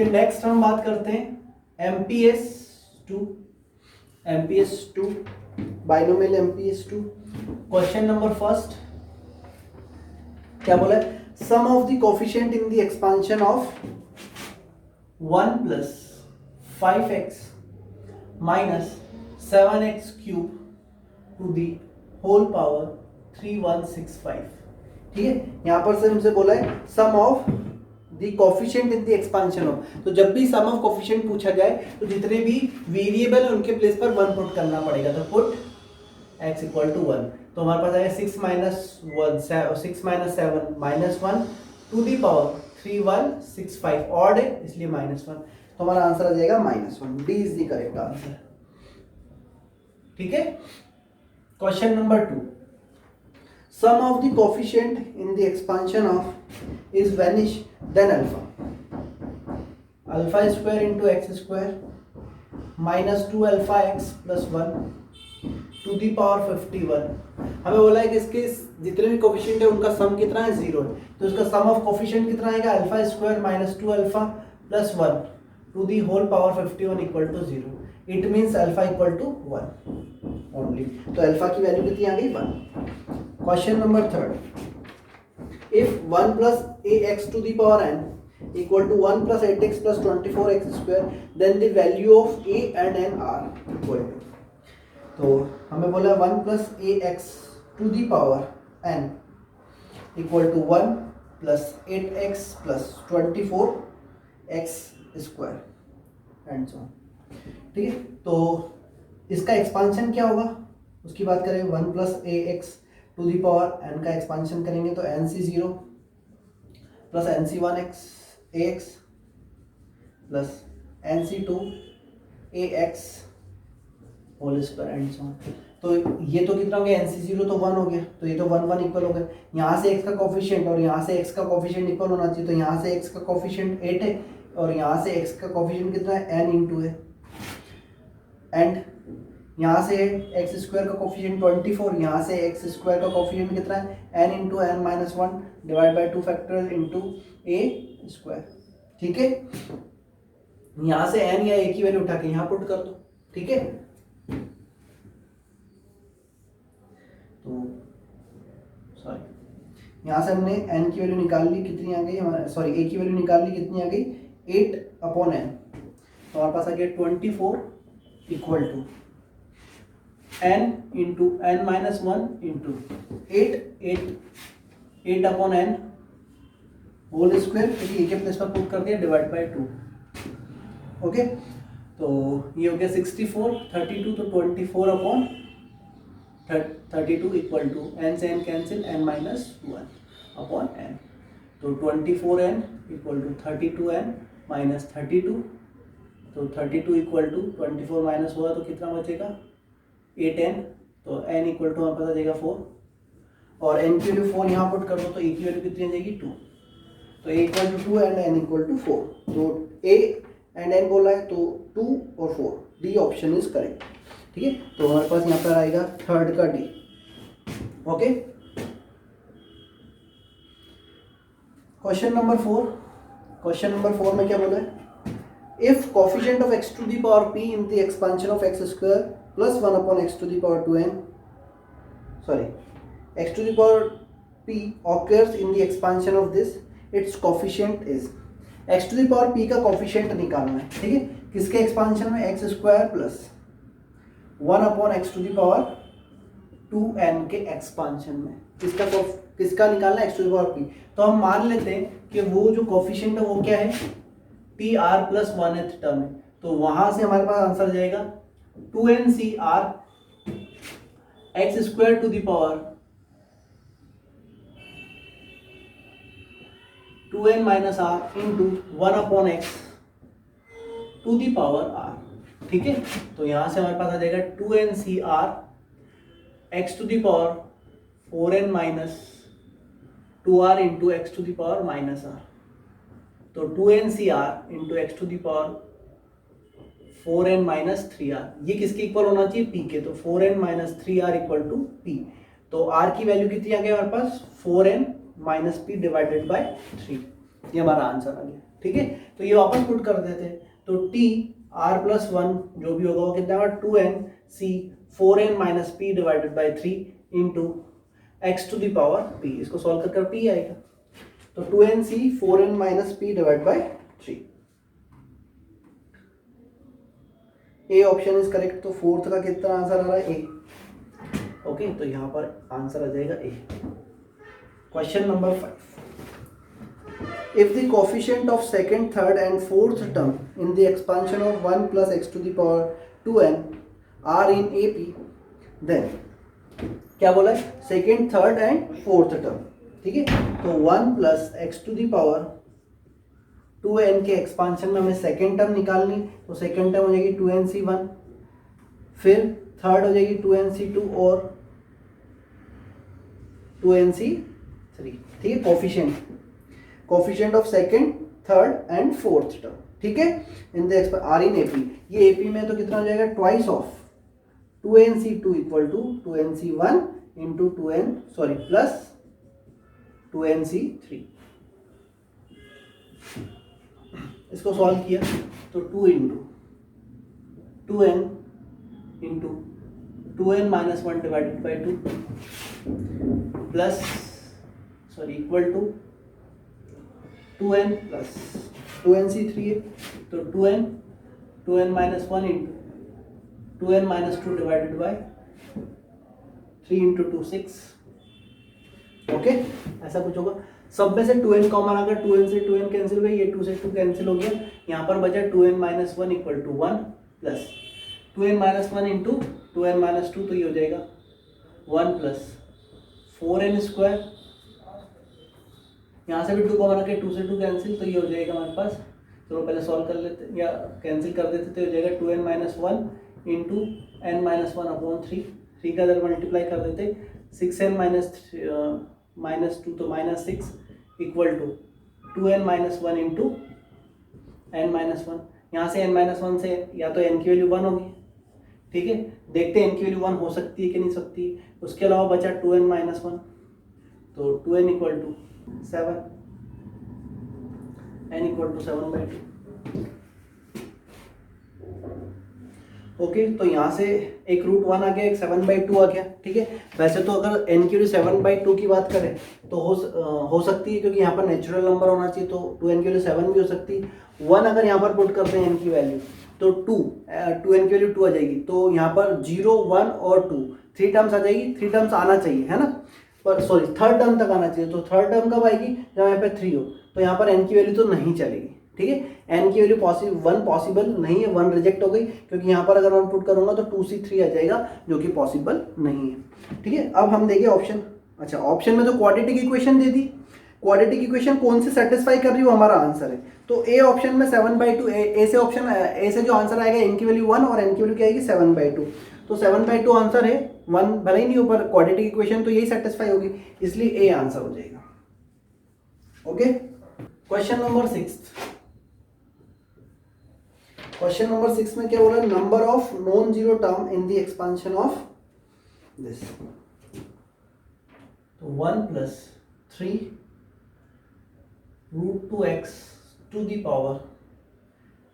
Okay, next हम बात करते हैं MPS2 binomial MPS2। Question number first क्या बोला है? Sum of the coefficient in the expansion of 1 plus 5x minus 7x cube to the whole power 3165। ठीक है, यहां पर से हमसे बोला है sum of the coefficient in the expansion of, तो जब भी सम ऑफ कोफिशिएंट पूछा जाए तो जितने भी वेरिएबल है उनके प्लेस पर 1 पुट करना पड़ेगा। तो पुट x इक्वल टू 1, तो हमारे पास आएगा 6 minus 7 minus 1 to the power 3165, odd है इसलिए -1, तो हमारा आंसर आ जाएगा -1। D is the correct answer. ठीक है, question number 2, sum of the coefficient in the expansion of is vanish then alpha square into x square minus 2 alpha x plus 1 to the power 51। हमें बोला है कि इसके जितने भी कोफिशिएंट है उनका सम कितना है, 0 है, तो इसका सम ऑफ कोफिशिएंट कितना आएगा, alpha square minus 2 alpha plus 1 to the whole power 51 equal to 0। It means alpha equal to 1 only, तो अल्फा की वैल्यू कितनी आ गई, 1। Question number 3, if 1 plus ax to the power n equal to 1 plus 8x plus 24x square then the value of a and n are equal to, तो हमें बोला 1 plus ax to the power n equal to 1 plus 8x plus 24x square and so on. ठीक है, तो इसका expansion क्या होगा उसकी बात करें, 1 plus ax to the power n का एक्सपांशन करेंगे तो nc0 plus nc1x ax plus nc2 ax whole square and so on. तो ये तो कितना हो गया, nc0 तो 1 हो गया, तो ये तो 1 1 इक्वल हो गया। यहाँ से x का कोफिशिएंट और यहाँ से x का कोफिशिएंट इक्वल होना चाहिए, तो यहाँ से x का कोफिशिएंट 8 है और यहाँ से x का कोफिशिएंट कितना है, n इंटू है, एंड यहाँ से एक्स स्क्वायर का कोफिशिएंट 24, यहाँ से एक्स स्क्वायर का कोफिशिएंट कितना है, n into n minus 1 divide by 2 factorial into a square. ठीक है, यहाँ से n या a की वैल्यू उठा के यहाँ पुट कर दो। ठीक है, तो सॉरी यहाँ से हमने n की वैल्यू निकाल ली, कितनी आ गई हमारे, सॉरी a की वैल्यू निकाल ली, कितनी आ गई, 8/n, तो हमारे पास आ गया 24 equal to n into n minus 1 into 8/n whole square, क्योंकि एक प्लेस पर पुट कर दिया, डिवाइड बाय 2। ओके, तो ये हो गया 64, 32, तो 24/32 इक्वल टू n से n cancel, n minus 1/n, तो 24n equal to 32n minus 32, तो 32 इक्वल टू 24 माइनस हुआ तो कितना बचेगा, 8n, तो n इक्वल टू हमारे पास आ जाएगा 4, और n की वैल्यू 4 यहाँ पुट कर दो तो a की वैल्यू कितनी आ जाएगी, 2, तो a equal to 2 and n equal to 4, तो a एंड n बोला है तो 2 और 4, डी ऑप्शन इज करेक्ट। ठीक है, तो हमारे पास यहाँ पर आएगा थर्ड का D. Okay, question number 4, question number 4 में क्या बोला है, if coefficient of x to the power p in the expansion of x स्क्वायर plus 1/x to the power 2n, sorry x to the power p occurs in the expansion of this, its coefficient is, x to the power p का coefficient निकालना है। ठीक है, किसके expansion में, x स्क्वायर plus 1/x to the power 2n के expansion में, किसका निकालना है, x to the power p। तो हम मान लेते हैं कि वो जो कोफिशिएंट है वो क्या है, tr प्लस 1th टर्म है, तो वहां से हमारे पास आंसर जाएगा 2ncr x square to the power 2n minus r into 1/x to the power r। ठीक है, तो यहां से हमारे पास आ जाएगा 2ncr x to the power 4n minus 2r into x to the power minus r, तो 2ncr into x to the power 4n minus 3r, ये किसके इक्वल होना चाहिए, p के, तो 4n minus 3r equal to p, तो r की value कितनी आ गई हमारे पास, 4n minus p divided by 3, ये हमारा आंसर आ गया। ठीक है, तो ये वापस पुट कर देते हैं, तो t r प्लस 1 जो भी होगा वो कितना होगा 2nc 4n minus p divided by 3 into x to the power p, इसको सॉल्व कर p आएगा, तो 2nc 4n minus p divide by 3। A option is correct, तो फोर्थ का कितना आंसर आ रहा है ए। ओके, तो यहाँ पर आंसर आ जाएगा A. Question number 5, if the coefficient of second, third and fourth term in the expansion of 1 plus x to the power 2n are in AP, then क्या बोला है, second third and fourth term, ठीक है, तो 1 plus x to the power 2n के expansion में हमें second term निकालनी, तो सेकेंड टर्म हो जाएगी 2nc1, फिर थर्ड हो जाएगी 2nc2 और 2nc3, ठीक है, coefficient of second, third and fourth term, ठीक है, in the are in AP, ये एपी में तो कितना हो जाएगा twice of 2nc2 equal to 2nc1 into 2n sorry plus 2nc3। इसको सॉल्व किया तो 2 into 2n into 2n minus 1 divided by 2 plus sorry equal to 2n plus 2nc3 है, तो 2n minus 1 into 2n minus 2 divided by 3 into 2 6। Okay, ऐसा कुछ होगा, सब में से 2n कॉमन आ गया, 2n से 2n कैंसिल हो गया, ये 2 से 2 कैंसिल हो गया, यहाँ पर बचा 2n minus 1 equal to 1 plus 2n minus 1 into 2n minus 2, तो ये हो जाएगा 1 प्लस 4n स्क्वायर, यहाँ से भी 2 कॉमन रखे, 2 से 2 कैंसिल, तो ये हो जाएगा हमारे पास, चलो पहले सॉल्व कर लेते या कैंसिल कर देते, तो हो जाएगा 2n minus 1 into n minus 1 upon 3 का इधर मल्टीप्लाई कर देते, 6n माइनस 2 तो minus 6 equal to 2n minus 1 into n minus 1, यहाँ से n माइनस 1 से या तो n की वैल्यू 1 होगी, ठीक है, देखते हैं n की वैल्यू 1 हो सकती है कि नहीं सकती, उसके अलावा बचा 2n माइनस 1, तो 2n equal to 7, n equal to 7/2। Okay, तो यहाँ से एक √1 आ गया, एक 7/2 आ गया, ठीक है, वैसे तो अगर n की वैल्यू 7/2 की बात करें तो हो सकती है, क्योंकि यहाँ पर नेचुरल नंबर होना चाहिए, तो 2n की वैल्यू 7 भी हो सकती है, 1 अगर यहाँ पर पुट करते हैं n की वैल्यू तो 2n की वैल्यू 2 आ जाएगी, तो यहाँ पर 0 1 और 2 3 टर्म्स आ जाएगी, 3 टर्म्स आना चाहिए, है ना, पर सॉरी थर्ड टर्म तक आना चाहिए, तो थर्ड टर्म कब आएगी जब यहाँ पे 3 हो, तो यहाँ पर n की वैल्यू तो नहीं चलेगी, ठीक है, n की वैल्यू 1 पॉसिबल नहीं है, 1 रिजेक्ट हो गई, क्योंकि यहाँ पर अगर 1 पुट करूंगा तो 2c3 आ जाएगा, जो कि पॉसिबल नहीं है, ठीक है। अब हम देंगे ऑप्शन, अच्छा ऑप्शन में तो क्वाड्रेटिक इक्वेशन दे दी, क्वाड्रेटिक इक्वेशन कौन से सेटिस्फाई कर रही हो, हमारा आंसर है, तो ए ऑप्शन में 7/2, ए से ऑप्शन ए से जो आंसर आएगा n की वैल्यू 1 और n की वैल्यू क्या आएगी 7/2, तो 7/2 आंसर है, 1 भले ही नहीं हो पर क्वाड्रेटिक इक्वेशन तो यही सेटिस्फाई होगी, इसलिए ए आंसर हो जाएगा। Okay, question number 6, question number 6 में क्या बोला, number of non zero term in the expansion of this, तो 1 plus 3 √2x to the power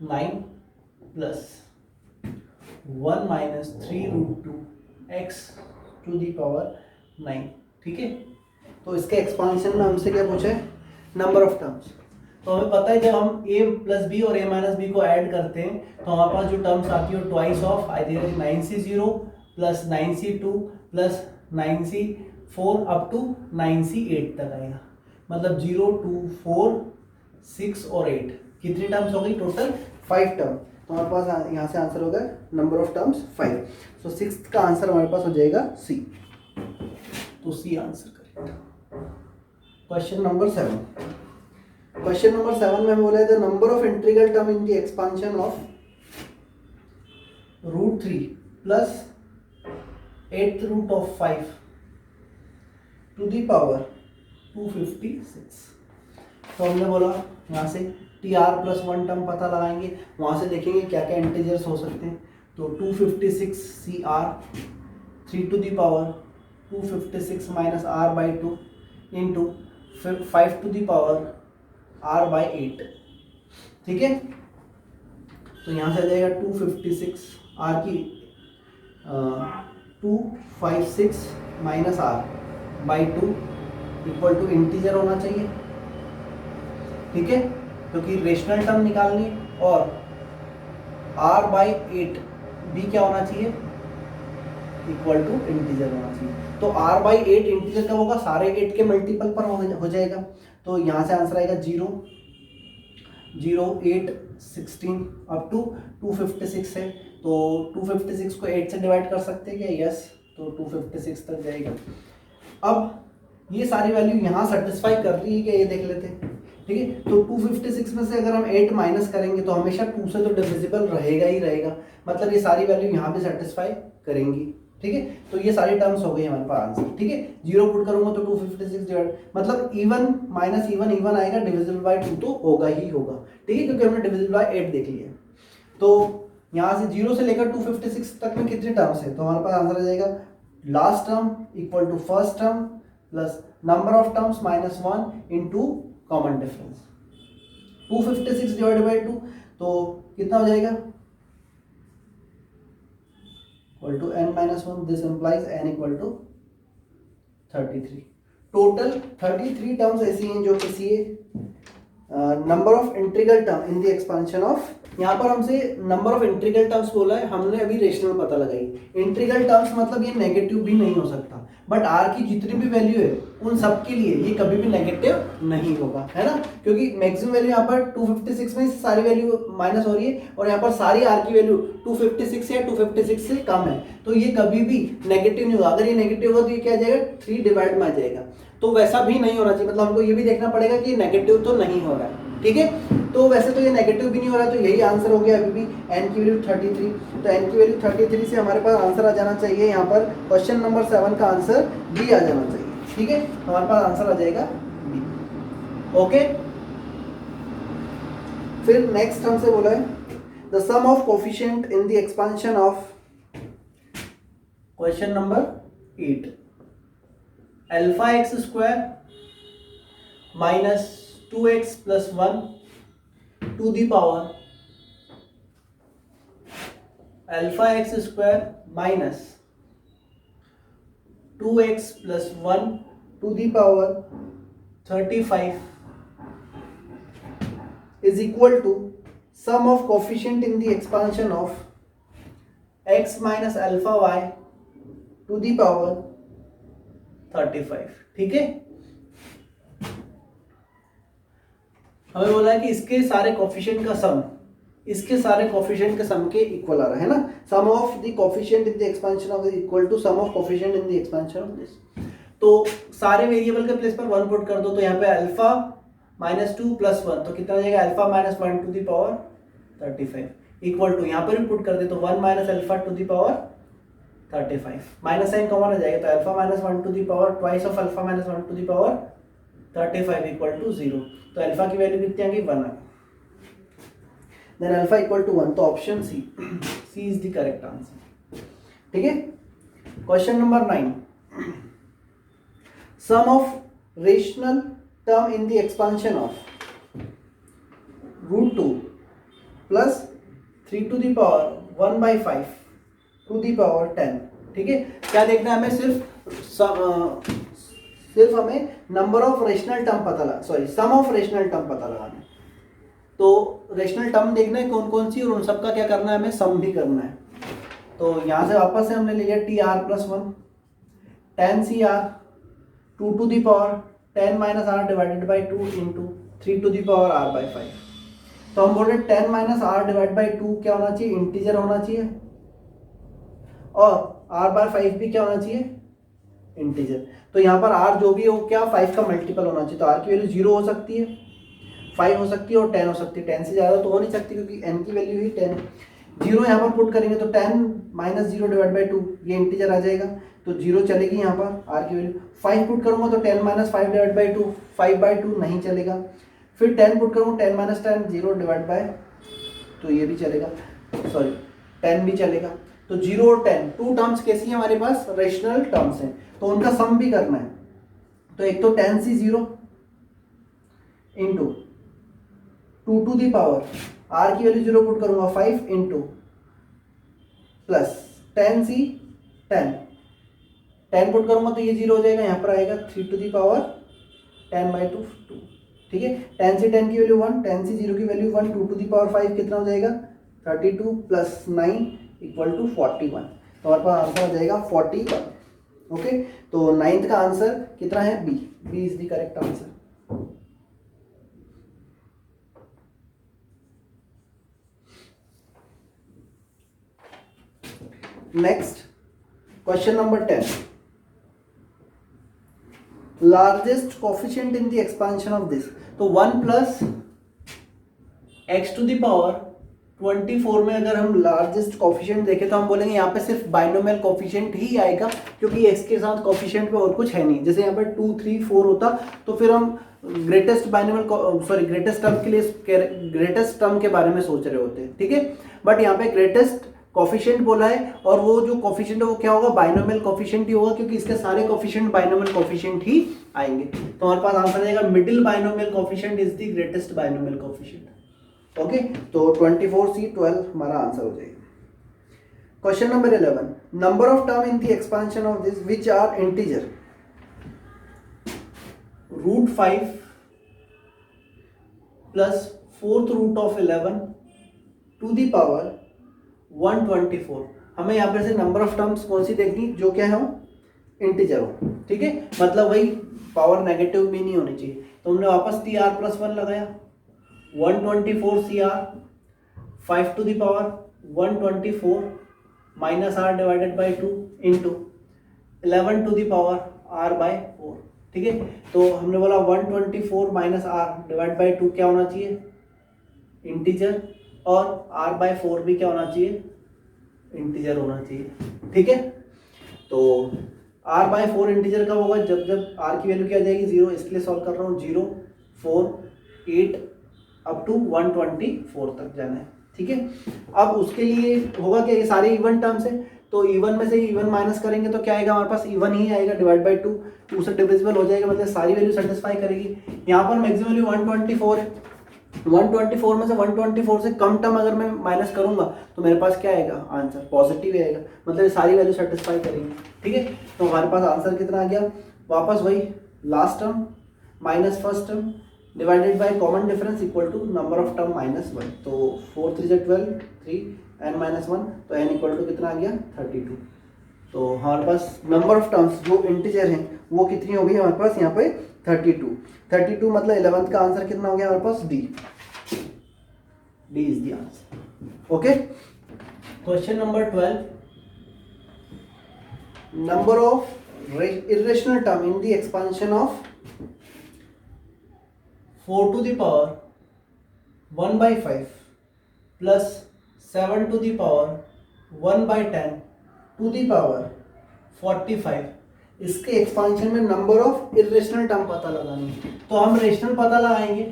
9 plus 1 minus 3√2x to the power 9, ठीक है, तो इसके एक्सपांशन में हमसे क्या पूछा है, नंबर ऑफ टर्म्स, तो हमें पता है जब हम a प्लस बी और a माइनस बी को ऐड करते हैं तो हमारे पास जो टर्म्स आती है twice of either 9c0 plus 9c2 plus 9c4 up to 9c8 तक आएगा, मतलब 0 2 4 6 और 8, कितनी टर्म्स हो गई टोटल 5 टर्म, तो हमारे पास यहाँ से आंसर होगा number of terms 5, so 6th का आंसर हमारे पास हो जाएगा सी, तो C answer correct. Question number 7, question number 7 में हमें बोला है the number of integral term in the expansion of √3 plus 8th root of 5 to the power 256, तो हमने बोला यहाँ से TR प्लस 1 टर्म पता लगाएंगे, वहाँ से देखेंगे क्या क्या इंटीजर्स हो सकते हैं, तो 256 CR 3 to the power 256 minus R/2 into 5 to the power R/8, ठीक है, तो यहाँ से आ जाएगा 256 आर की 256 minus R by 2 equal to integer होना चाहिए। ठीक है, क्योंकि रेशनल टर्म निकालनी है और r बाई 8 भी क्या होना चाहिए, इक्वल टू इंटीजर होना चाहिए। तो r बाई 8 इंटीजर कब होगा, सारे 8 के मल्टीपल पर हो जाएगा। तो यहाँ से आंसर आएगा 0 0 8 16 अप टू 256 है, तो 256 को 8 से डिवाइड कर सकते हैं क्या, यस, तो 256 तक जाएगा। अब ये सारी वैल्यू यहाँ सेटिस्फाई कर रही है क्या, ये देख लेते हैं। ठीक है, तो 256 में से अगर हम 8 माइनस करेंगे तो हमेशा 2 से तो डिविजिबल रहेगा ही रहेगा, मतलब ये सारी वैल्यू यहाँ पे सेटिस्फाई करेंगी। ठीक है, तो ये सारी टर्म्स हो गई हमारे पास आंसर। ठीक है, 0 पुट करूंगा तो 256 डिवाइड, मतलब इवन माइनस इवन आएगा, डिविजिबल बाय 2 तो होगा ही होगा। ठीक है, क्योंकि हमने डिविजिबल बाय 8 देख लिया। तो यहाँ से 0 से लेकर 256 तक में कितने टर्म्स है, तो हमारे पास आंसर आ जाएगा last term equal to first term plus number of terms minus 1 into common difference. 256 divide by 2 तो कितना हो जाएगा, equal to n minus 1, this implies n equal to 33। Total 33 terms ऐसी हैं जो किसी number of integral term in the expansion of, यहाँ पर हमसे नंबर ऑफ इंटीग्रल टर्म्स बोला है, हमने अभी रेशनल पता लगाई। इंटीग्रल टर्म्स मतलब ये नेगेटिव भी नहीं हो सकता, बट r की जितनी भी वैल्यू है उन सब के लिए ये कभी भी नेगेटिव नहीं होगा, है ना, क्योंकि मैक्सिमम वैल्यू यहाँ पर 256 में सारी वैल्यू माइनस हो रही है और यहाँ पर सारी r की वैल्यू 256 या 256 से कम है, तो ये कभी भी नेगेटिव नहीं होगा। अगर ये नेगेटिव होगा तो ये क्या आ जाएगा, 3 डिवाइड में आ जाएगा, तो वैसा भी नहीं होना चाहिए, मतलब हमको ये भी देखना पड़ेगा कि नेगेटिव तो नहीं हो रहा है। ठीक है, तो वैसे तो ये नेगेटिव भी नहीं हो रहा है, तो यही आंसर हो गया अभी भी n की वैल्यू 33। तो n की वैल्यू 33 से हमारे पास आंसर आ जाना चाहिए, यहाँ पर क्वेश्चन नंबर 7 का आंसर बी आ जाना चाहिए। ठीक है, हमारे पास आंसर आ जाएगा बी। ओके, फिर नेक्स्ट हमसे बोला है the sum of coefficient in the expansion of, question number 8, alpha x square minus 2x plus 1 to the power alpha x square minus 2x plus 1 to the power 35 is equal to sum of coefficient in the expansion of x minus alpha y to the power 35। ठीक है, हमें बोला है कि इसके सारे coefficient का सम, इसके सारे कोफिशिएंट के सम के इक्वल आ रहा है ना, sum of the coefficient in the expansion of equal to sum of coefficient in the expansion of this. तो सारे वेरिएबल के प्लेस पर 1 पुट कर दो, तो यहाँ पे अल्फा माइनस 2 प्लस 1 तो कितना हो जाएगा, alpha minus 1 to the power 35 equal to, यहाँ पर भी पुट कर दे तो 1 minus alpha to the power 35, minus sign common आ जाएगा, तो alpha minus 1 to the power twice of alpha minus 1 to the power 35 equal to 0। तो अल्फा की वैल्यू कितनी आ गई, 1 आ गई, देन अल्फा इक्वल टू 1, तो option C is the correct answer. ठीक है, question number 9, sum of rational term in the expansion of √2 plus 3 to the power 1/5 to the power 10। ठीक है, क्या देखना है हमें, सिर्फ हमें नंबर ऑफ रेशनल टर्म पता लगा, sorry sum of rational term पता लगाना है। तो रेशनल टर्म देखना है कौन कौन सी, और उन सबका क्या करना है, हमें सम भी करना है। तो यहाँ से वापस से हमने ले लिया T R plus 1 10 C R 2 to the power 10 minus R divided by 2 into 3 to the power R by 5। तो हम बोल रहे 10 माइनस आर डिवाइड बाई 2 क्या होना चाहिए, इंटीजर होना चाहिए, और आर बाय 5 भी क्या होना चाहिए, इंटीजर। तो यहाँ पर r जो भी हो क्या 5 का मल्टीपल होना चाहिए, तो r की वैल्यू 0 हो सकती है, 5 हो सकती है और 10 हो सकती है, 10 से ज़्यादा तो हो नहीं सकती क्योंकि n की वैल्यू ही 10। 0 यहाँ पर पुट करेंगे तो 10 माइनस 0 डिवाइड बाई 2 ये इंटीजर आ जाएगा, तो 0 चलेगी यहाँ पर r की वैल्यू। 5 पुट करूँगा तो 10 माइनस 5 डिवाइड बाई 2 5/2 नहीं चलेगा, फिर 10 पुट करूँगा 10 माइनस 10 0 डिवाइड बाय, तो ये भी चलेगा, सॉरी 10 भी चलेगा। तो 0 और 10 टू टर्म्स कैसी हैं हमारे पास, रेशनल टर्म्स हैं, तो उनका सम भी करना है। तो एक तो 10 सी 0 इंटू 2 आर की वैल्यू 0 पुट करूंगा 5 इंटू प्लस 10c 10 पुट करूंगा तो ये 0 हो जाएगा, यहाँ पर आएगा 3 10/2 2। ठीक है, 10 से 10 की वैल्यू 1, 10 से 0 की वैल्यू 1, 2 कितना हो जाएगा 32 प्लस 9 इक्वल टू 41। तो हमारे पास आंसर हो जाएगा 41। ओके, तो 9th का आंसर कितना है B. B is the correct answer. Next question number 10, largest coefficient in the expansion of this. तो 1 plus x to the power 24 में अगर हम लार्जेस्ट कोफिशिएंट देखें तो हम बोलेंगे यहाँ पे सिर्फ बाइनोमियल कोफिशिएंट ही आएगा, क्योंकि x के साथ कोफिशिएंट पे और कुछ है नहीं। जैसे यहाँ पे 2 3 4 होता तो फिर हम ग्रेटेस्ट टर्म के लिए ग्रेटेस्ट टर्म के बारे में सोच रहे होते। ठीक है, बट यहाँ पे ग्रेटेस्ट कोफिशिएंट बोला है और वो जो कोफिशिएंट है वो क्या होगा, बाइनोमियल कोफिशिएंट ही होगा, क्योंकि इसके सारे कोफिशिएंट बाइनोमियल कोफिशिएंट ही आएंगे। तो हमारे पास आंसर आएगा middle binomial coefficient is the greatest binomial coefficient. Okay, तो 24C 12 हमारा आंसर हो जाएगा। Question number 11, number of term in the expansion of this which are integer. √5 plus 4th root of 11 to the power 124। हमें यहाँ पर से number of terms कौन सी देखनी, जो क्या है इंटीजर हो। ठीक है, मतलब वही पावर नेगेटिव भी नहीं होनी चाहिए। तो हमने वापस TR+1 लगाया, 124CR 5 to the power 124 minus R divided by 2 into 11 to the power R by 4। ठीक है, तो हमने बोला 124 माइनस R डिवाइड बाई 2 क्या होना चाहिए, इंटीजर, और R बाय 4 भी क्या होना चाहिए, इंटीजर होना चाहिए। ठीक है, तो R बाय 4 इंटीजर कब होगा, जब R की वैल्यू क्या आ जाएगी 0, इसलिए सॉल्व कर रहा हूँ। 0 4 8 अप टू 124 तक जाना है। ठीक है, अब उसके लिए होगा कि ये सारे इवन टर्म्स है, तो इवन में से इवन माइनस करेंगे तो क्या आएगा हमारे पास, इवन ही आएगा डिवाइड बाई 2, 2 से डिविजिबल हो जाएगा, मतलब सारी वैल्यू सेटिस्फाई करेगी। यहाँ पर मैक्सिमम वैल्यू 124 है, 124 में से 124 से कम टर्म अगर मैं माइनस करूंगा तो मेरे पास क्या आएगा, आंसर पॉजिटिव आएगा, मतलब सारी वैल्यू सेटिस्फाई करेंगे। ठीक है, तो हमारे पास आंसर कितना आ गया, वापस वही last term minus first term divided by common difference equal to number of term -1। तो 4 3 12 3 n - 1, तो n इक्वल टू कितना आ गया 32। तो हमारे पास नंबर ऑफ टर्म्स जो इंटीजर हैं वो कितनी हो गई हमारे पास यहाँ पे 32 मतलब 11th का आंसर कितना हो गया हमारे पास, D is the answer. Okay, question number 12, number of irrational term in the expansion of 4 to the power 1/5 plus 7 to the power 1/10 to the power 45। इसके एक्सपांशन में नंबर ऑफ इरेशनल टर्म पता लगानी है। तो हम रेशनल पता लगाएंगे,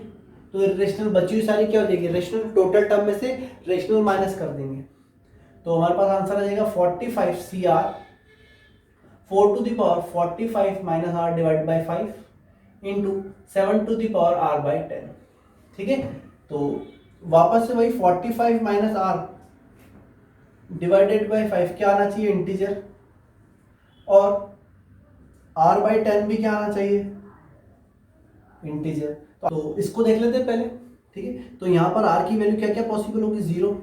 तो इरेशनल बची हुई सारी क्या हो जाएगी, रेशनल टोटल टर्म में से रेशनल माइनस कर देंगे। तो हमारे पास आंसर आ जाएगा 45CR 4 to the power 45 minus R divide by 5 into 7 to the power R by 10। ठीक है, तो वापस से वही 45 माइनस R डिवाइडेड बाई 5 क्या आना चाहिए, इंटीजर, और R बाई 10 भी क्या आना चाहिए, इंटीजर। तो इसको देख लेते हैं पहले। ठीक है, तो यहाँ पर R की वैल्यू क्या क्या पॉसिबल होगी, 0,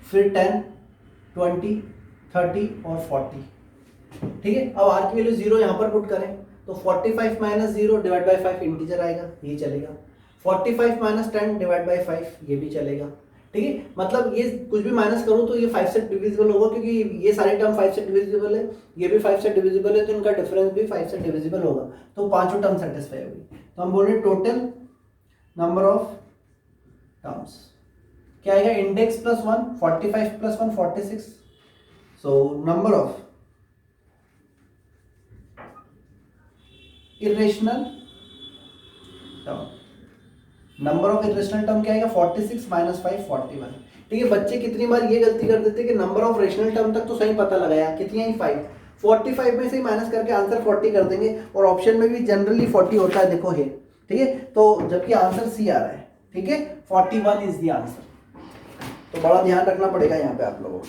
फिर 10 20 30 और 40। ठीक है, अब R की वैल्यू 0 यहाँ पर पुट करें तो 45 माइनस 0 डिवाइड बाई 5 इंटीजर आएगा, ये चलेगा। 45 माइनस 10 डिवाइड बाई 5 ये भी चलेगा। ठीक है, मतलब ये कुछ भी माइनस करूँ तो ये 5 से डिविजिबल होगा, क्योंकि ये सारे टर्म 5 से डिविजिबल है, ये भी 5 से डिविजिबल है, तो इनका डिफरेंस भी 5 से डिविजिबल होगा, तो पांचों टर्म सेटिस्फाई होगी। तो हम बोल रहे हैं टोटल नंबर ऑफ टर्म्स क्या आएगा, index plus 1 45 plus 1 46। So number of irrational term, number of irrational term क्या आएगा 46 माइनस 5 41। ठीक है, बच्चे कितनी बार ये गलती कर देते हैं कि नंबर ऑफ रेशनल टर्म तक तो सही पता लगाया, कितनी आई 5, 45 में से ही माइनस करके आंसर 40 कर देंगे, और ऑप्शन में भी जनरली 40 होता है, देखो है। ठीक है, तो जबकि आंसर सी आ रहा है। ठीक है, 41 इज द आंसर। तो बड़ा ध्यान रखना पड़ेगा यहाँ पे आप लोगों को।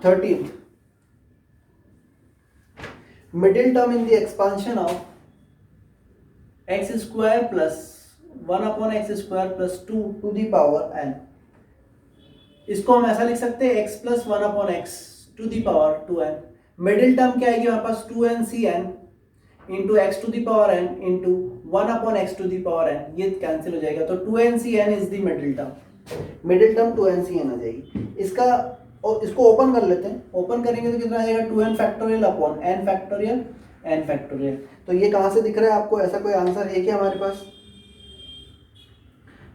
13th, middle term in the expansion of x square plus 1 x square plus 2 to the power n। इसको हम ऐसा लिख सकते हैं x plus 1/x to the power 2n। Middle term क्या आएगी हमारे पास 2n/n into x to the power n into 1/x to the power n। ये कैंसिल हो जाएगा, तो 2n/n is the middle term. Middle term 2n/n आ जाएगी। इसका और इसको ओपन कर लेते हैं। ओपन करेंगे तो कितना आ जाएगा 2n factorial upon n factorial n factorial. तो ये कहाँ से दिख रहा है आपको? ऐसा कोई आंसर है क्या हमारे पास?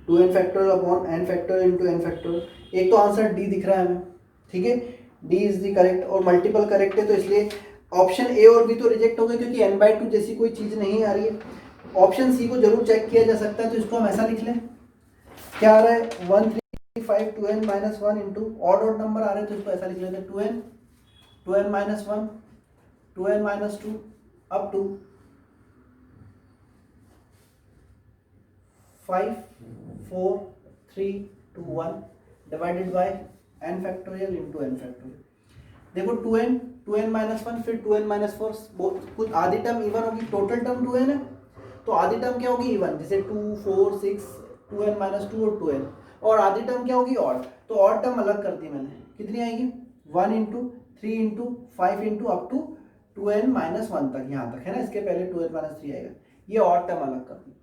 2n factorial upon n factorial into n factorial. एक तो आंसर डी दिख रहा है हमें, ठीक है, डी इज द करेक्ट, और मल्टीपल करेक्ट है तो इसलिए ऑप्शन ए और बी तो रिजेक्ट हो गए क्योंकि n/2 जैसी कोई चीज नहीं आ रही है। ऑप्शन सी को जरूर चेक किया जा सकता है, तो इसको हम ऐसा लिख लें, क्या आ रहा है 135 2n minus 1 into odd number आ रहे हैं तो इसको ऐसा लिख लेते हैं 2n minus 1 2n minus 2 up to 5 4 3 2 1 divided by n factorial into n factorial. देखो 2n माइनस 1 फिर 2n माइनस 4, कुछ आधी टर्म इवन होगी, टोटल टर्म 2n है तो आधी टर्म क्या होगी इवन, जैसे 2 4 6 2n माइनस 2 और 2n, और आधी टर्म क्या होगी ऑड, तो ऑड टर्म अलग कर दी मैंने। कितनी आएगी 1 into 3 into 5 into up to 2n minus 1 तक, यहाँ तक है ना, इसके पहले 2n माइनस 3 आएगा, ये ऑड टर्म अलग कर दी।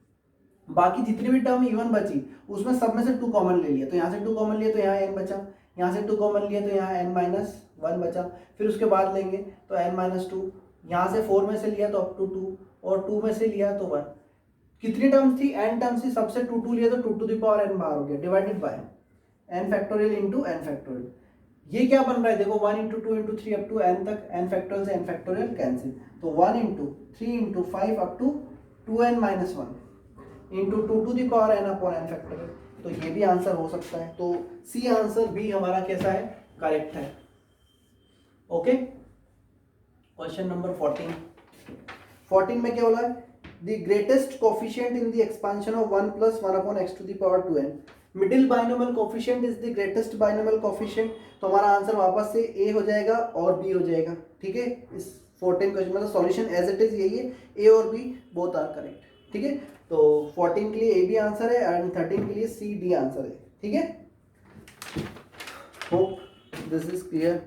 बाकी जितनी भी टर्म इवन बची उसमें सब में से 2 कॉमन ले लिया, तो यहाँ से 2 कॉमन लिए तो यहाँ n बचा, यहाँ से 2 कॉमन लिए तो यहाँ n माइनस 1 बचा, फिर उसके बाद लेंगे तो n माइनस 2, यहाँ से 4 में से लिया तो अप टू 2 और 2 में से लिया तो 1। कितनी टर्म्स थी? n टर्म्स थी, सबसे 2 2 लिया तो 2 टू द पावर n बाहर हो गया, divided by n factorial into n factorial. ये क्या बन रहा है देखो 1 into 2 into 3 up to n तक, n फैक्टोरियल से n फैक्टोरियल कैंसिल, तो 1 into 3 into 5 up to 2n minus 1 into 2 to the power n upon n factorial. तो ये भी आंसर हो सकता है, तो सी आंसर बी हमारा कैसा है? करेक्ट है। ओके, क्वेश्चन नंबर 14 में क्या बोला है? The greatest coefficient in the expansion of 1 plus 1/x to the power 2n। Middle binomial coefficient is the greatest binomial coefficient, तो हमारा आंसर वापस से ए हो जाएगा और बी हो जाएगा, ठीक है। इस 14 क्वेश्चन मतलब सॉल्यूशन एज इट इज यही है, ए और बी बोथ आर करेक्ट, ठीक है। तो 14 के लिए ए बी आंसर है एंड 13 के लिए सी डी आंसर है, ठीक है। Hope this is clear.